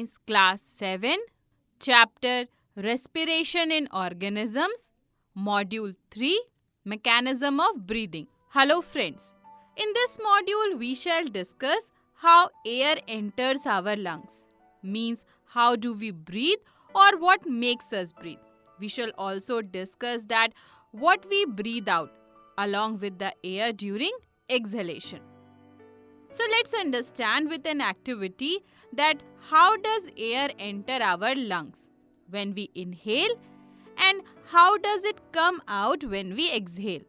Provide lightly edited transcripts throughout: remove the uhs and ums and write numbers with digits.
Science Class 7, Chapter Respiration in Organisms, Module 3, Mechanism of Breathing. Hello friends, in this module we shall discuss how air enters our lungs, means how do we breathe or what makes us breathe. We shall also discuss that what we breathe out along with the air during exhalation. So let's understand with an activity that how does air enter our lungs when we inhale and how does it come out when we exhale.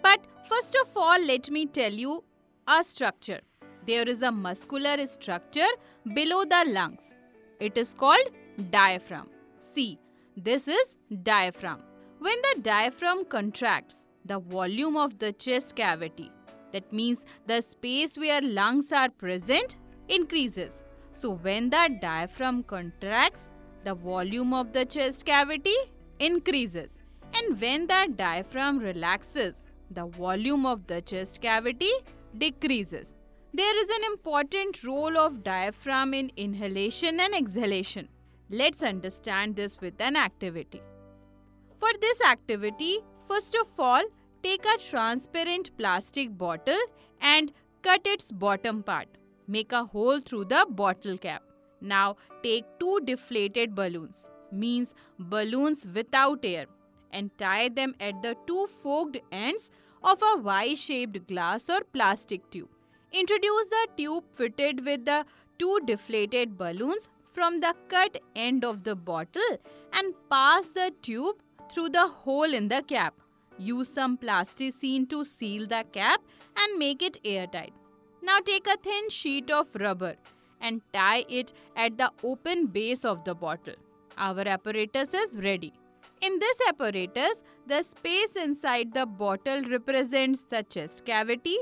But first of all, let me tell you a structure. There is a muscular structure below the lungs. It is called diaphragm. See, this is diaphragm. When the diaphragm contracts, the volume of the chest cavity, that means the space where lungs are present, increases. So when the diaphragm contracts, the volume of the chest cavity increases. And when the diaphragm relaxes, the volume of the chest cavity decreases. There is an important role of diaphragm in inhalation and exhalation. Let's understand this with an activity. For this activity, first of all, take a transparent plastic bottle and cut its bottom part. Make a hole through the bottle cap. Now take two deflated balloons, means balloons without air, and tie them at the two forked ends of a Y-shaped glass or plastic tube. Introduce the tube fitted with the two deflated balloons from the cut end of the bottle and pass the tube through the hole in the cap. Use some plasticine to seal the cap and make it airtight. Now take a thin sheet of rubber and tie it at the open base of the bottle. Our apparatus is ready. In this apparatus, the space inside the bottle represents the chest cavity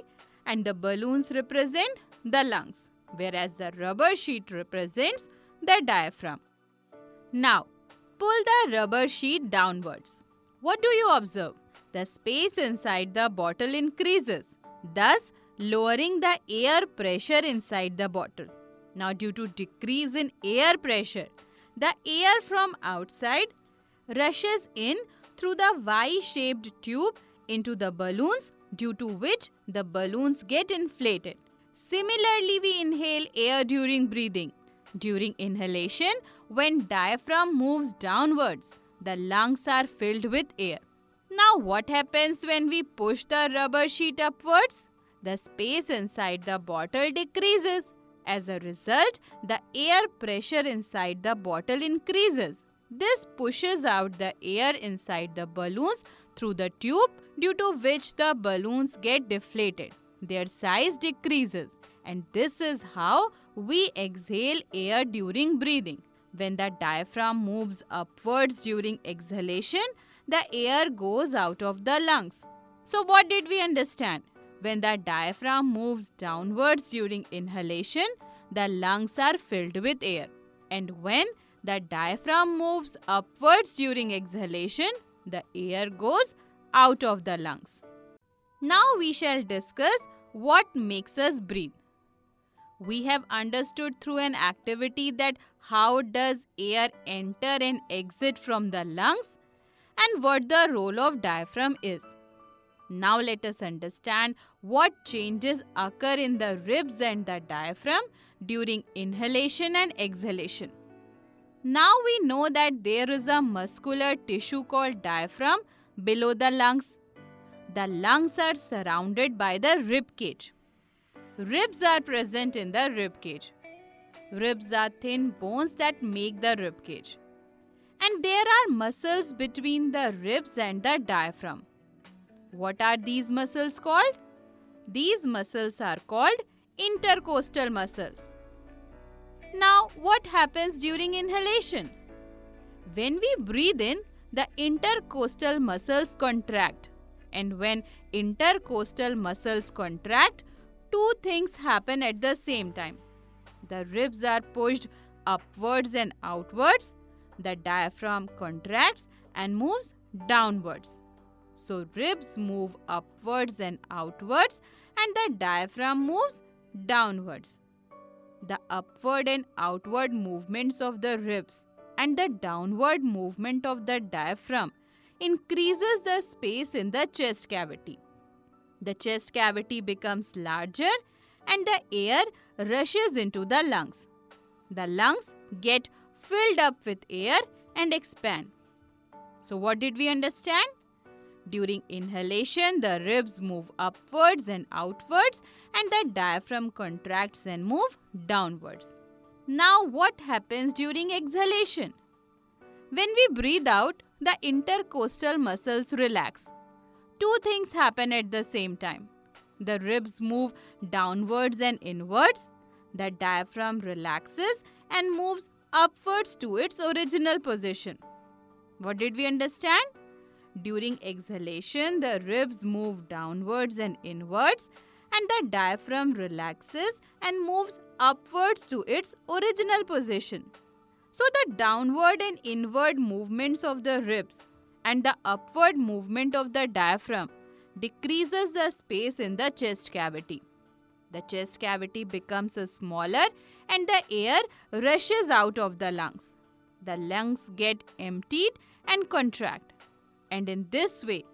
and the balloons represent the lungs, whereas the rubber sheet represents the diaphragm. Now, pull the rubber sheet downwards. What do you observe? The space inside the bottle increases, thus lowering the air pressure inside the bottle. Now, due to decrease in air pressure, the air from outside rushes in through the Y-shaped tube into the balloons, due to which the balloons get inflated. Similarly, we inhale air during breathing. During inhalation, when diaphragm moves downwards, the lungs are filled with air. Now what happens when we push the rubber sheet upwards? The space inside the bottle decreases. As a result, the air pressure inside the bottle increases. This pushes out the air inside the balloons through the tube, due to which the balloons get deflated. Their size decreases, and this is how we exhale air during breathing. When the diaphragm moves upwards during exhalation, the air goes out of the lungs. So what did we understand? When the diaphragm moves downwards during inhalation, the lungs are filled with air. And when the diaphragm moves upwards during exhalation, the air goes out of the lungs. Now we shall discuss what makes us breathe. We have understood through an activity that how does air enter and exit from the lungs and what the role of diaphragm is. Now let us understand what changes occur in the ribs and the diaphragm during inhalation and exhalation. Now we know that there is a muscular tissue called diaphragm below the lungs. The lungs are surrounded by the rib cage. Ribs are present in the rib cage. Ribs are thin bones that make the rib cage. And there are muscles between the ribs and the diaphragm. What are these muscles called? These muscles are called intercostal muscles. Now, what happens during inhalation? When we breathe in, the intercostal muscles contract. And when intercostal muscles contract, two things happen at the same time. The ribs are pushed upwards and outwards. The diaphragm contracts and moves downwards. So ribs move upwards and outwards and the diaphragm moves downwards. The upward and outward movements of the ribs and the downward movement of the diaphragm increases the space in the chest cavity. The chest cavity becomes larger and the air rushes into the lungs. The lungs get filled up with air and expand. So, what did we understand? During inhalation, the ribs move upwards and outwards, and the diaphragm contracts and move downwards. Now, what happens during exhalation? When we breathe out, the intercostal muscles relax. Two things happen at the same time. The ribs move downwards and inwards. The diaphragm relaxes and moves upwards to its original position. What did we understand? During exhalation, the ribs move downwards and inwards, and the diaphragm relaxes and moves upwards to its original position. So, the downward and inward movements of the ribs and the upward movement of the diaphragm decreases the space in the chest cavity. The chest cavity becomes smaller and the air rushes out of the lungs. The lungs get emptied and contract. And in this way,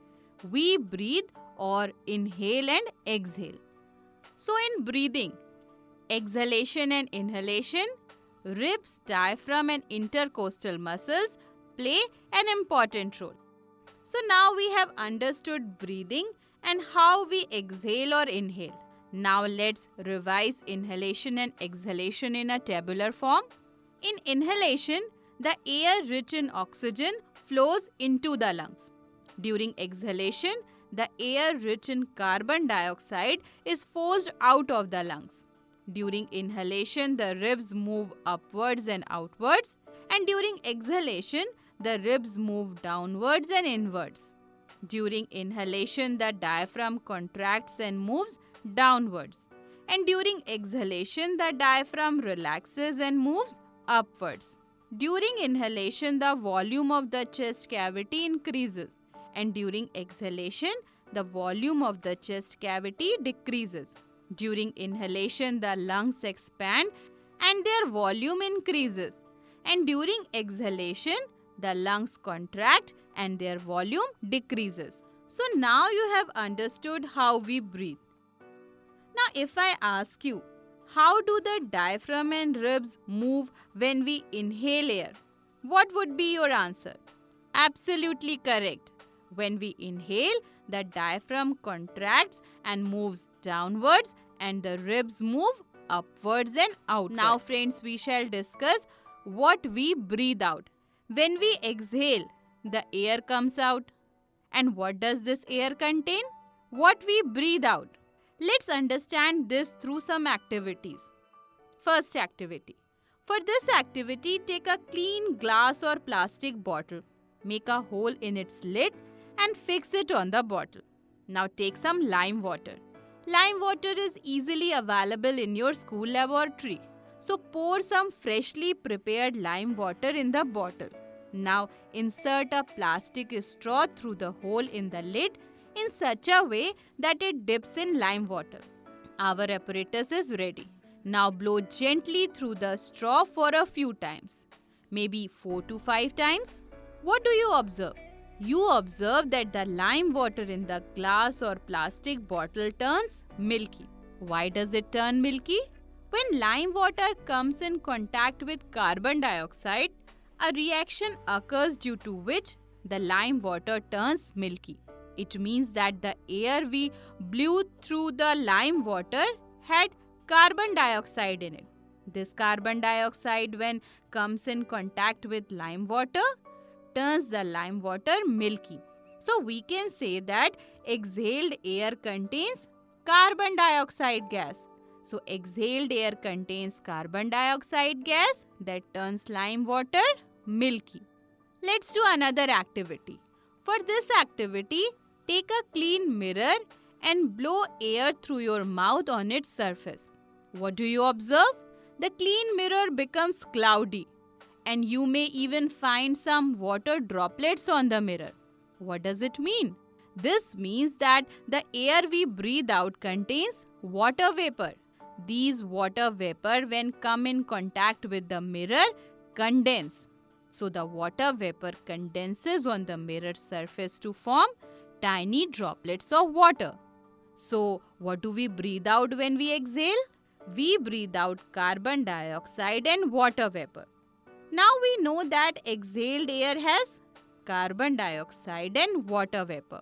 we breathe or inhale and exhale. So, in breathing, exhalation and inhalation, ribs, diaphragm and intercostal muscles play an important role. So, now we have understood breathing and how we exhale or inhale. Now, let's revise inhalation and exhalation in a tabular form. In inhalation, the air rich in oxygen flows into the lungs. During exhalation, the air rich in carbon dioxide is forced out of the lungs. During inhalation, the ribs move upwards and outwards, and during exhalation, the ribs move downwards and inwards. During inhalation, the diaphragm contracts and moves downwards, and during exhalation, the diaphragm relaxes and moves upwards. During inhalation, the volume of the chest cavity increases, and during exhalation, the volume of the chest cavity decreases. During inhalation, the lungs expand and their volume increases, and during exhalation, the lungs contract and their volume decreases. So now you have understood how we breathe. Now, if I ask you, how do the diaphragm and ribs move when we inhale air? What would be your answer? Absolutely correct. When we inhale, the diaphragm contracts and moves downwards and the ribs move upwards and outwards. Now friends, we shall discuss what we breathe out. When we exhale, the air comes out. And what does this air contain? What we breathe out. Let's understand this through some activities. First activity. For this activity, take a clean glass or plastic bottle. Make a hole in its lid and fix it on the bottle. Now take some lime water. Lime water is easily available in your school laboratory. So pour some freshly prepared lime water in the bottle. Now insert a plastic straw through the hole in the lid in such a way that it dips in lime water. Our apparatus is ready. Now blow gently through the straw for a few times, maybe 4 to 5 times. What do you observe? You observe that the lime water in the glass or plastic bottle turns milky. Why does it turn milky? When lime water comes in contact with carbon dioxide, a reaction occurs due to which the lime water turns milky. It means that the air we blew through the lime water had carbon dioxide in it. This carbon dioxide, when comes in contact with lime water, turns the lime water milky. So we can say that exhaled air contains carbon dioxide gas. So exhaled air contains carbon dioxide gas that turns lime water milky. Let's do another activity. For this activity, take a clean mirror and blow air through your mouth on its surface. What do you observe? The clean mirror becomes cloudy, and you may even find some water droplets on the mirror. What does it mean? This means that the air we breathe out contains water vapor. these water vapor when come in contact with the mirror condense. So the water vapor condenses on the mirror surface to form tiny droplets of water. So what do we breathe out when we exhale? We breathe out carbon dioxide and water vapor. Now we know that exhaled air has carbon dioxide and water vapor.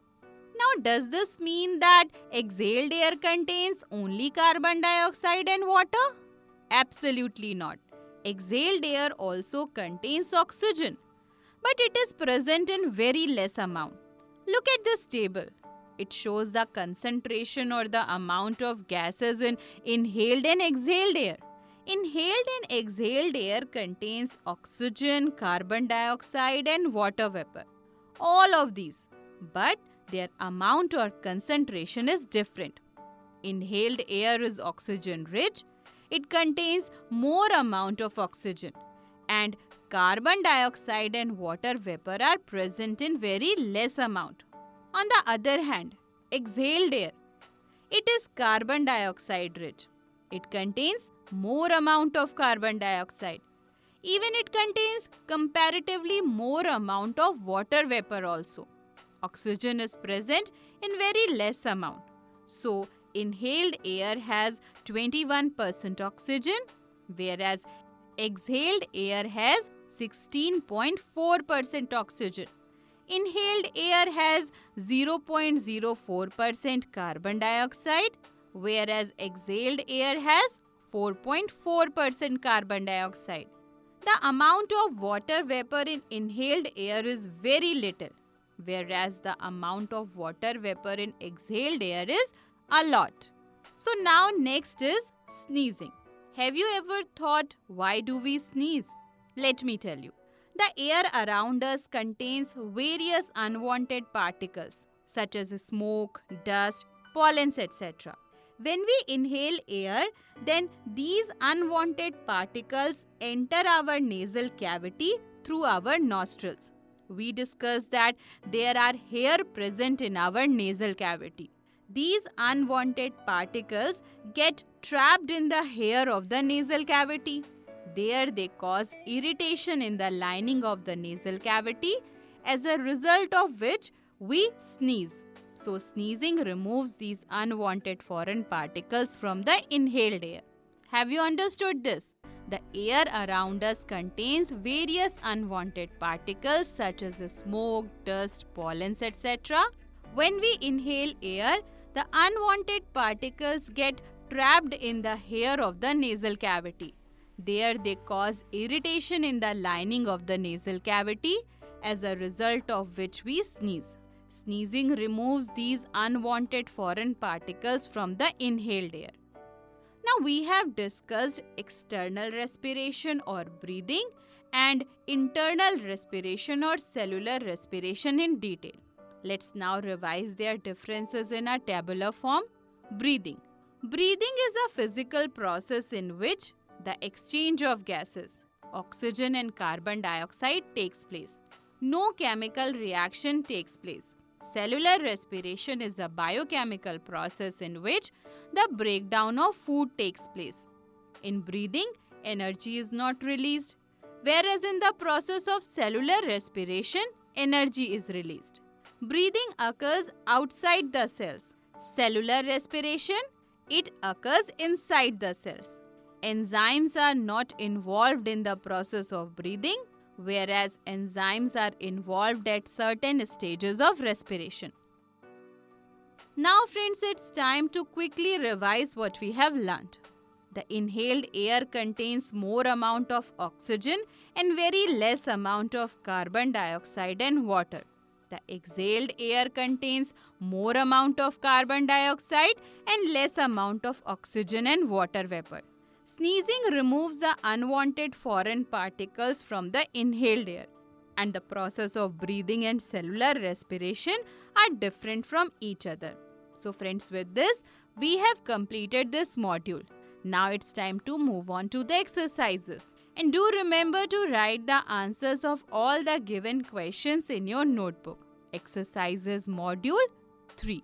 Now, does this mean that exhaled air contains only carbon dioxide and water? Absolutely not. Exhaled air also contains oxygen, but it is present in very less amount. Look at this table. It shows the concentration or the amount of gases in inhaled and exhaled air. Inhaled and exhaled air contains oxygen, carbon dioxide and water vapor. All of these. But their amount or concentration is different. Inhaled air is oxygen rich. It contains more amount of oxygen, and carbon dioxide and water vapor are present in very less amount. On the other hand, exhaled air, it is carbon dioxide rich. It contains more amount of carbon dioxide. Even it contains comparatively more amount of water vapor also. Oxygen is present in very less amount. So, inhaled air has 21% oxygen, whereas exhaled air has 16.4% oxygen. Inhaled air has 0.04% carbon dioxide, whereas exhaled air has 4.4% carbon dioxide. The amount of water vapor in inhaled air is very little, whereas the amount of water vapor in exhaled air is a lot. So now next is sneezing. Have you ever thought why do we sneeze? Let me tell you. The air around us contains various unwanted particles such as smoke, dust, pollens, etc. When we inhale air, then these unwanted particles enter our nasal cavity through our nostrils. We discussed that there are hair present in our nasal cavity. These unwanted particles get trapped in the hair of the nasal cavity. There they cause irritation in the lining of the nasal cavity, as a result of which we sneeze. So sneezing removes these unwanted foreign particles from the inhaled air. Have you understood this? The air around us contains various unwanted particles such as smoke, dust, pollens, etc. When we inhale air, the unwanted particles get trapped in the hair of the nasal cavity. There they cause irritation in the lining of the nasal cavity, as a result of which we sneeze. Sneezing removes these unwanted foreign particles from the inhaled air. Now we have discussed external respiration or breathing and internal respiration or cellular respiration in detail. Let's now revise their differences in a tabular form. Breathing. Breathing is a physical process in which the exchange of gases, oxygen and carbon dioxide takes place. No chemical reaction takes place. Cellular respiration is a biochemical process in which the breakdown of food takes place. In breathing, energy is not released, whereas in the process of cellular respiration, energy is released. Breathing occurs outside the cells. Cellular respiration, it occurs inside the cells. Enzymes are not involved in the process of breathing, whereas enzymes are involved at certain stages of respiration. Now friends, it's time to quickly revise what we have learnt. The inhaled air contains more amount of oxygen and very less amount of carbon dioxide and water. The exhaled air contains more amount of carbon dioxide and less amount of oxygen and water vapor. Sneezing removes the unwanted foreign particles from the inhaled air, and the process of breathing and cellular respiration are different from each other. So friends, with this, we have completed this module. Now it's time to move on to the exercises. And do remember to write the answers of all the given questions in your notebook. Exercises Module 3.